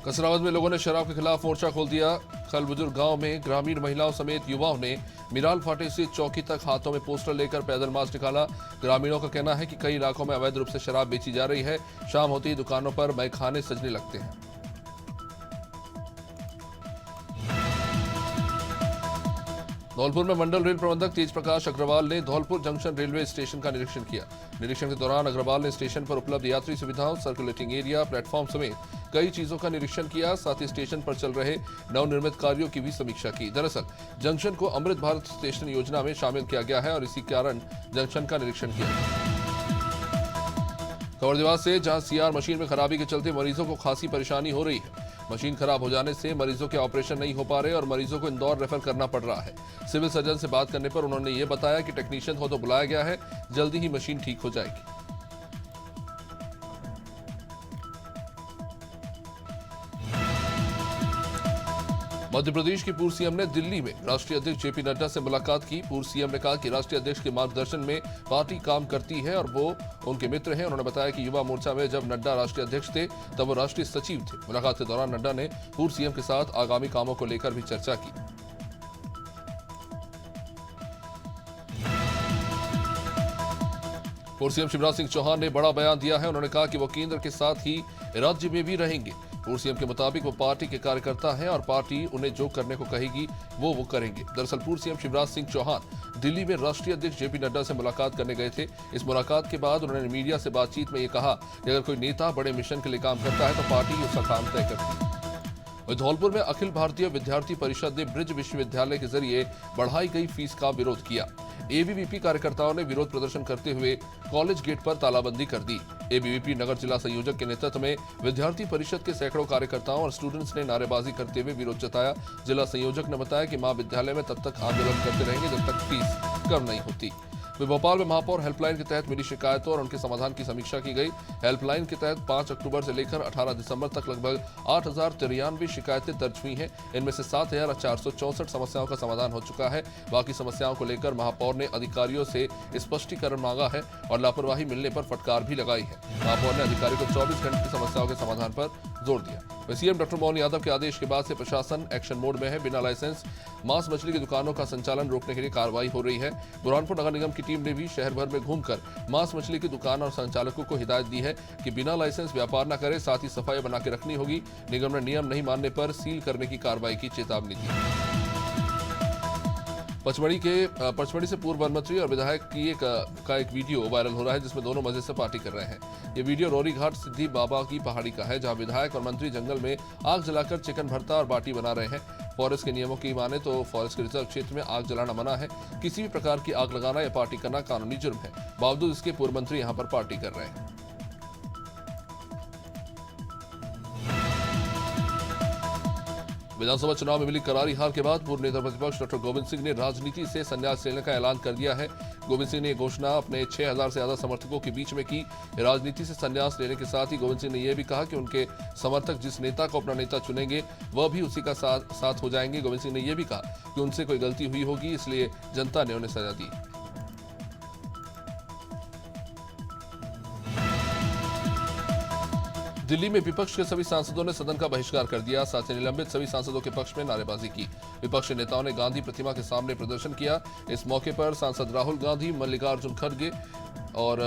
कसरावद में लोगों ने शराब के खिलाफ मोर्चा खोल दिया। कल बुजुर्ग गांव में ग्रामीण महिलाओं समेत युवाओं ने मिराल फाटे से चौकी तक हाथों में पोस्टर लेकर पैदल मार्च निकाला। ग्रामीणों का कहना है कि कई इलाकों में अवैध रूप से शराब बेची जा रही है। शाम होती ही दुकानों पर मैखाने सजने लगते हैं। धौलपुर में मंडल रेल प्रबंधक तेज प्रकाश अग्रवाल ने धौलपुर जंक्शन रेलवे स्टेशन का निरीक्षण किया। निरीक्षण के दौरान अग्रवाल ने स्टेशन पर उपलब्ध यात्री सुविधाओं, सर्कुलेटिंग एरिया, प्लेटफॉर्म समेत कई चीजों का निरीक्षण किया। साथ ही स्टेशन पर चल रहे नवनिर्मित कार्यों की भी समीक्षा की। दरअसल जंक्शन को अमृत भारत स्टेशन योजना में शामिल किया गया है और इसी कारण जंक्शन का निरीक्षण किया। कवर्धवास से जहां सीआर मशीन में खराबी के चलते मरीजों को खासी परेशानी हो रही है। मशीन खराब हो जाने से मरीजों के ऑपरेशन नहीं हो पा रहे और मरीजों को इंदौर रेफर करना पड़ रहा है। सिविल सर्जन से बात करने पर उन्होंने ये बताया कि टेक्नीशियन को तो बुलाया गया है, जल्दी ही मशीन ठीक हो जाएगी। मध्य प्रदेश की पूर्व सीएम ने दिल्ली में राष्ट्रीय अध्यक्ष जेपी नड्डा से मुलाकात की। पूर्व सीएम ने कहा कि राष्ट्रीय अध्यक्ष के मार्गदर्शन में पार्टी काम करती है और वो उनके मित्र हैं। उन्होंने बताया कि युवा मोर्चा में जब नड्डा राष्ट्रीय अध्यक्ष थे तब वो राष्ट्रीय सचिव थे। मुलाकात के दौरान नड्डा ने पूर्व सीएम के साथ आगामी कामों को लेकर भी चर्चा की। पूर्व सीएम शिवराज सिंह चौहान ने बड़ा बयान दिया है। उन्होंने कहा कि वो केंद्र के साथ ही राज्य में भी रहेंगे। पूर्व सीएम के मुताबिक वो पार्टी के कार्यकर्ता हैं और पार्टी उन्हें जो करने को कहेगी वो करेंगे। दरअसल पूर्व सीएम शिवराज सिंह चौहान दिल्ली में राष्ट्रीय अध्यक्ष जेपी नड्डा से मुलाकात करने गए थे। इस मुलाकात के बाद उन्होंने मीडिया से बातचीत में ये कहा कि अगर कोई नेता बड़े मिशन के लिए काम करता है तो पार्टी उसका काम तय करती है। धौलपुर में अखिल भारतीय विद्यार्थी परिषद ने ब्रिज विश्वविद्यालय के जरिए बढ़ाई गई फीस का विरोध किया। एबीवीपी कार्यकर्ताओं ने विरोध प्रदर्शन करते हुए कॉलेज गेट पर तालाबंदी कर दी। एबीवीपी नगर जिला संयोजक के नेतृत्व में विद्यार्थी परिषद के सैकड़ों कार्यकर्ताओं और स्टूडेंट्स ने नारेबाजी करते हुए विरोध जताया। जिला संयोजक ने बताया कि महाविद्यालय में तब तक आंदोलन करते रहेंगे जब तक फीस कम नहीं होती। भोपाल में महापौर हेल्पलाइन के तहत मिली शिकायतों और उनके समाधान की समीक्षा की गई। हेल्पलाइन के तहत 5 अक्टूबर से लेकर 18 दिसंबर तक लगभग 8,093 शिकायतें दर्ज हुई हैं। इनमें से 7,464 समस्याओं का समाधान हो चुका है। बाकी समस्याओं को लेकर महापौर ने अधिकारियों से स्पष्टीकरण मांगा है और लापरवाही मिलने पर फटकार भी लगाई है। महापौर ने अधिकारियों को 24 घंटे की समस्याओं के समाधान पर जोर दिया। सीएम डॉक्टर मोहन यादव के आदेश के बाद से प्रशासन एक्शन मोड में है। बिना लाइसेंस मांस मछली की दुकानों का संचालन रोकने के लिए कार्रवाई हो रही है। बुरहानपुर नगर निगम की टीम ने भी शहर भर में घूमकर मांस मछली की दुकान और संचालकों को हिदायत दी है कि बिना लाइसेंस व्यापार न करें, साथ ही सफाई बना के रखनी होगी। निगम ने नियम नहीं मानने पर सील करने की कार्रवाई की चेतावनी दी। पचमढ़ी से पूर्व वन मंत्री और विधायक की एक वीडियो वायरल हो रहा है जिसमें दोनों मजे से पार्टी कर रहे हैं। ये वीडियो रौरी घाट सिद्धि बाबा की पहाड़ी का है जहां विधायक और मंत्री जंगल में आग जलाकर चिकन भरता और बाटी बना रहे हैं। फॉरेस्ट के नियमों की माने तो फॉरेस्ट के रिजर्व क्षेत्र में आग जलाना मना है। किसी भी प्रकार की आग लगाना या पार्टी करना कानूनी जुर्म है। बावजूद इसके पूर्व मंत्री यहां पर पार्टी कर रहे हैं। विधानसभा चुनाव में मिली करारी हार के बाद पूर्व नेता प्रतिपक्ष डॉक्टर गोविंद सिंह ने राजनीति से संन्यास लेने का ऐलान कर दिया है। गोविंद सिंह ने घोषणा अपने 6,000 से ज्यादा समर्थकों के बीच में की। राजनीति से संन्यास लेने के साथ ही गोविंद सिंह ने यह भी कहा कि उनके समर्थक जिस नेता को अपना नेता चुनेंगे वह भी उसी का साथ हो जाएंगे। गोविंद सिंह ने यह भी कहा कि उनसे कोई गलती हुई होगी, इसलिए जनता ने उन्हें सजा दी। दिल्ली में विपक्ष के सभी सांसदों ने सदन का बहिष्कार कर दिया। साथ ही निलंबित सभी सांसदों के पक्ष में नारेबाजी की। विपक्षी नेताओं ने गांधी प्रतिमा के सामने प्रदर्शन किया। इस मौके पर सांसद राहुल गांधी, मल्लिकार्जुन खड़गे और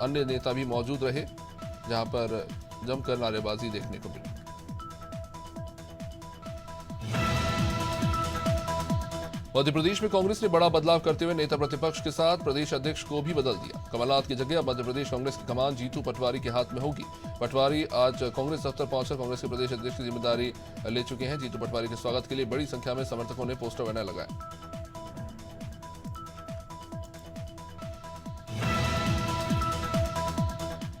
अन्य नेता भी मौजूद रहे, जहां पर जमकर नारेबाजी देखने को मिली। मध्य प्रदेश में कांग्रेस ने बड़ा बदलाव करते हुए नेता प्रतिपक्ष के साथ प्रदेश अध्यक्ष को भी बदल दिया। कमलनाथ की जगह अब मध्य प्रदेश कांग्रेस की कमान जीतू पटवारी के हाथ में होगी। पटवारी आज कांग्रेस दफ्तर पहुंचकर कांग्रेस के प्रदेश अध्यक्ष की जिम्मेदारी ले चुके हैं। जीतू पटवारी के स्वागत के लिए बड़ी संख्या में समर्थकों ने पोस्टर बैनर लगाए।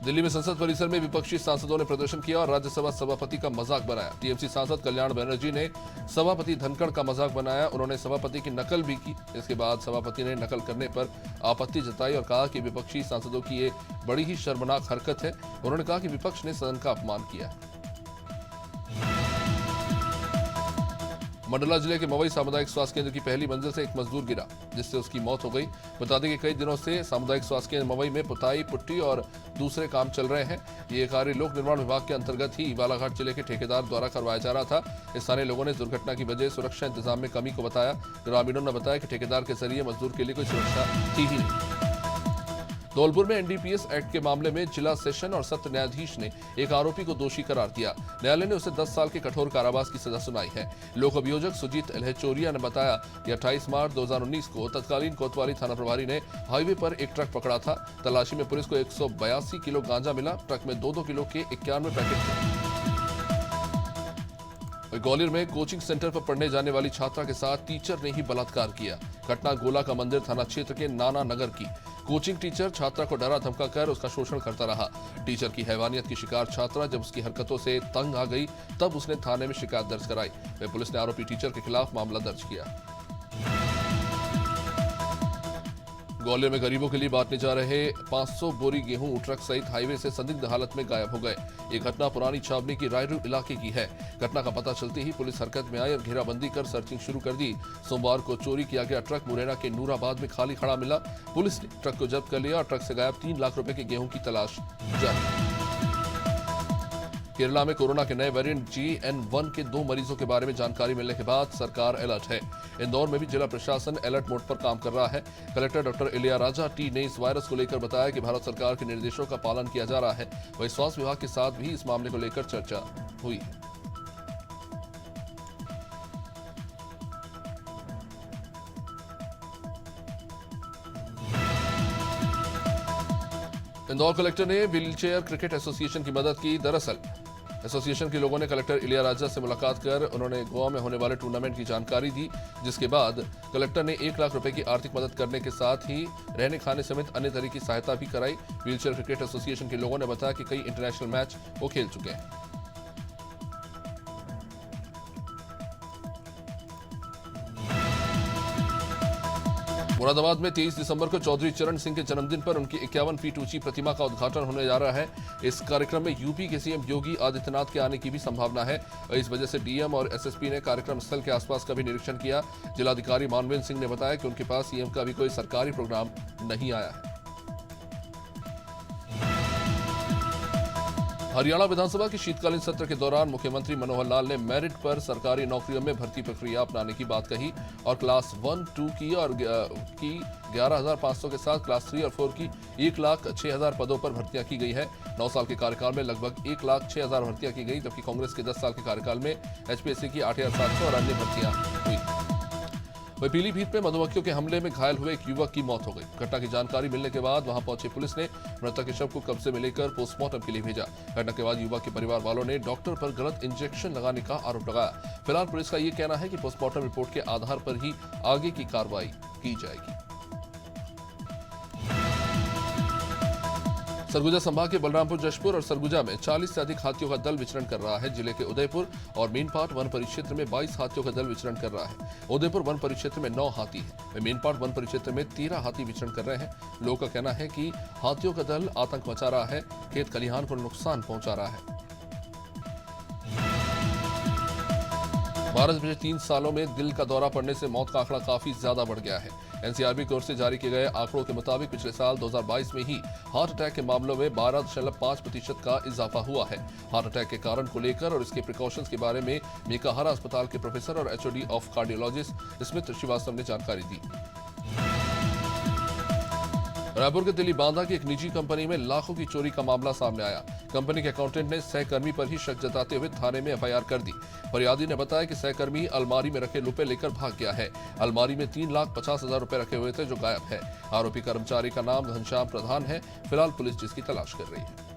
दिल्ली में संसद परिसर में विपक्षी सांसदों ने प्रदर्शन किया और राज्यसभा सभापति का मजाक बनाया। टीएमसी सांसद कल्याण बनर्जी ने सभापति धनखड़ का मजाक बनाया। उन्होंने सभापति की नकल भी की। इसके बाद सभापति ने नकल करने पर आपत्ति जताई और कहा कि विपक्षी सांसदों की ये बड़ी ही शर्मनाक हरकत है। उन्होंने कहा कि विपक्ष ने सदन का अपमान किया है। मंडला जिले के मवई सामुदायिक स्वास्थ्य केंद्र की पहली मंजिल से एक मजदूर गिरा, जिससे उसकी मौत हो गई। बता दें कि कई दिनों से सामुदायिक स्वास्थ्य केंद्र मवई में पुताई, पुट्टी और दूसरे काम चल रहे हैं। ये कार्य लोक निर्माण विभाग के अंतर्गत ही बालाघाट जिले के ठेकेदार द्वारा करवाया जा रहा था। स्थानीय लोगों ने दुर्घटना की वजह सुरक्षा इंतजाम में कमी को बताया। ग्रामीणों ने बताया कि ठेकेदार के जरिए मजदूर के लिए कोई सुरक्षा थी ही नहीं। धौलपुर में एनडीपीएस एक्ट के मामले में जिला सेशन और सत्र न्यायाधीश ने एक आरोपी को दोषी करार दिया। न्यायालय ने उसे 10 साल के कठोर कारावास की सजा सुनाई है। लोक अभियोजक सुजीत एल्हेचोरिया ने बताया कि 28 मार्च 2019 को तत्कालीन कोतवाली थाना प्रभारी ने हाईवे पर एक ट्रक पकड़ा था। तलाशी में पुलिस को 182 किलो गांजा मिला। ट्रक में 2-2 किलो के 91 पैकेट थे। ग्वालियर में कोचिंग सेंटर पर पढ़ने जाने वाली छात्रा के साथ टीचर ने ही बलात्कार किया। घटना गोला का मंदिर थाना क्षेत्र के नाना नगर की। कोचिंग टीचर छात्रा को डरा धमका कर उसका शोषण करता रहा। टीचर की हैवानियत की शिकार छात्रा जब उसकी हरकतों से तंग आ गई, तब उसने थाने में शिकायत दर्ज कराई। वह पुलिस ने आरोपी टीचर के खिलाफ मामला दर्ज किया। ग्वालियर में गरीबों के लिए बांटने जा रहे 500 बोरी गेहूं ट्रक सहित हाईवे से संदिग्ध हालत में गायब हो गए। ये घटना पुरानी छावनी की रायरू इलाके की है। घटना का पता चलते ही पुलिस हरकत में आई और घेराबंदी कर सर्चिंग शुरू कर दी। सोमवार को चोरी किया गया ट्रक मुरैना के नूराबाद में खाली खड़ा मिला। पुलिस ने ट्रक को जब्त कर लिया और ट्रक से गायब 3 लाख रुपए के गेहूं की तलाश जारी। केरला में कोरोना के नए वेरिएंट JN1 के 2 मरीजों के बारे में जानकारी मिलने के बाद सरकार अलर्ट है। इंदौर में भी जिला प्रशासन अलर्ट मोड पर काम कर रहा है। कलेक्टर डॉक्टर इलियाराजा टी ने इस वायरस को लेकर बताया कि भारत सरकार के निर्देशों का पालन किया जा रहा है। वहीं स्वास्थ्य विभाग के साथ भी इस मामले को लेकर चर्चा हुई है। इंदौर कलेक्टर ने व्हीलचेयर क्रिकेट एसोसिएशन की मदद की। दरअसल एसोसिएशन के लोगों ने कलेक्टर इलियाराजा से मुलाकात कर उन्होंने गोवा में होने वाले टूर्नामेंट की जानकारी दी, जिसके बाद कलेक्टर ने 1 लाख रुपए की आर्थिक मदद करने के साथ ही रहने खाने समेत अन्य तरह की सहायता भी कराई। व्हीलचेयर क्रिकेट एसोसिएशन के लोगों ने बताया कि कई इंटरनेशनल मैच वो खेल चुके हैं। मुरादाबाद में 23 दिसंबर को चौधरी चरण सिंह के जन्मदिन पर उनकी 51 फीट ऊंची प्रतिमा का उद्घाटन होने जा रहा है। इस कार्यक्रम में यूपी के सीएम योगी आदित्यनाथ के आने की भी संभावना है। इस वजह से डीएम और एसएसपी ने कार्यक्रम स्थल के आसपास का भी निरीक्षण किया। जिलाधिकारी मानवेंद्र सिंह ने बताया कि उनके पास सीएम का भी कोई सरकारी प्रोग्राम नहीं आया है। हरियाणा विधानसभा के शीतकालीन सत्र के दौरान मुख्यमंत्री मनोहर लाल ने मेरिट पर सरकारी नौकरियों में भर्ती प्रक्रिया अपनाने की बात कही और क्लास 1, 2 की 11,500 के साथ क्लास 3 और 4 की 1,06,000 पदों पर भर्तियां की गई है। 9 साल के कार्यकाल में लगभग 1,06,000 भर्तियां की गई, जबकि कांग्रेस के 10 साल के कार्यकाल में एचपीएससी की 8,700 और अन्य भर्तियां हुई। वहीं पीलीभीत में मधुमक्खियों के हमले में घायल हुए एक युवक की मौत हो गई। घटना की जानकारी मिलने के बाद वहां पहुंची पुलिस ने मृतक के शव को कब्जे में लेकर पोस्टमार्टम के लिए भेजा। घटना के बाद युवक के परिवार वालों ने डॉक्टर पर गलत इंजेक्शन लगाने का आरोप लगाया। फिलहाल पुलिस का ये कहना है कि पोस्टमार्टम रिपोर्ट के आधार पर ही आगे की कार्रवाई की जाएगी। सरगुजा संभाग के बलरामपुर, जशपुर और सरगुजा में 40 से अधिक हाथियों का दल विचरण कर रहा है। जिले के उदयपुर और मेनपाट वन परिक्षेत्र में 22 हाथियों का दल विचरण कर रहा है। उदयपुर वन परिक्षेत्र में 9 हाथी है। मेनपाट वन परिक्षेत्र में 13 हाथी विचरण कर रहे हैं। लोगों का कहना है कि हाथियों का दल आतंक मचा रहा है, खेत खलिहान को नुकसान पहुंचा रहा है। भारत में पिछले 3 सालों में दिल का दौरा पड़ने से मौत का आंकड़ा काफी ज्यादा बढ़ गया है। एनसीआरबी की ओर से जारी किए गए आंकड़ों के मुताबिक पिछले साल 2022 में ही हार्ट अटैक के मामलों में 12.5% का इजाफा हुआ है। हार्ट अटैक के कारण को लेकर और इसके प्रिकॉशंस के बारे में मेकाहारा अस्पताल के प्रोफेसर और HOD of cardiologist Smit Shrivastava ने जानकारी दी। रायपुर के दिल्ली बांदा की एक निजी कंपनी में लाखों की चोरी का मामला सामने आया। कंपनी के अकाउंटेंट ने सहकर्मी पर ही शक जताते हुए थाने में एफआईआर कर दी। फरियादी ने बताया कि सहकर्मी अलमारी में रखे रुपए लेकर भाग गया है। अलमारी में 3,50,000 रुपए रखे हुए थे जो गायब है। आरोपी कर्मचारी का नाम घनश्याम प्रधान है। फिलहाल पुलिस जिसकी तलाश कर रही है।